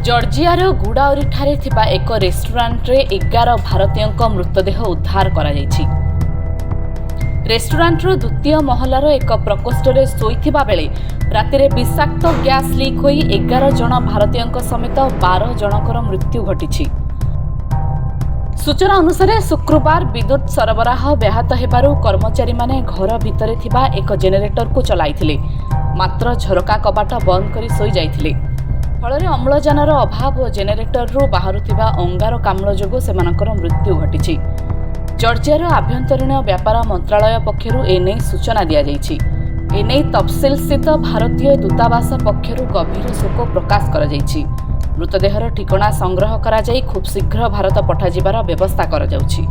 जर्जियार गुडाउरीठारे थिबा एक रेस्टोरेंट्रे 11 भारतीयों मृतदेह उद्धार करा जायछि। रेस्टोरेंट्र द्वितीय महलार एक प्रकोष्ठरे शोइथिबा बेले रातिरे विषाक्त गैस लीक होई 11 जन भारतीयों समेत 12 जनकर मृत्यु घटिछि। सूचना अनुसार शुक्रवार विद्युत सरबराह व्याहत हेबारु कर्मचारी माने घर भितरे थिबा एक जेनेरेटर को चलाइथिले, मात्र झरका कबाट बंद करी सोई जाइथिले। फଳରେ ଅମ୍ଳଜାନର ଅଭାବ ଓ ଜେନେରେଟରରୁ ବାହାରୁଥିବା ଅଙ୍ଗାରକାମ୍ଳ ଯୋଗୁଁ ସେମାନଙ୍କର ମୃତ୍ୟୁ ଘଟିଛି। ଜର୍ଜିଆର ଆଭ୍ୟନ୍ତରୀଣ ବ୍ୟାପାର ମନ୍ତ୍ରଣାଳୟ ପକ୍ଷରୁ ଏନେଇ ସୂଚନା ଦିଆଯାଇଛି। ଏନେଇ ତଫସିଲସ୍ଥିତ ଭାରତୀୟ ଦୂତାବାସ ପକ୍ଷରୁ ଗଭୀର ଶୋକ ପ୍ରକାଶ କରାଯାଇଛି। ମୃତଦେହର ଠିକଣା ସଂଗ୍ରହ କରାଯାଇ ଖୁବ୍ ଶୀଘ୍ର ଭାରତ ପଠାଯିବାର ବ୍ୟବସ୍ଥା କରାଯାଉଛି।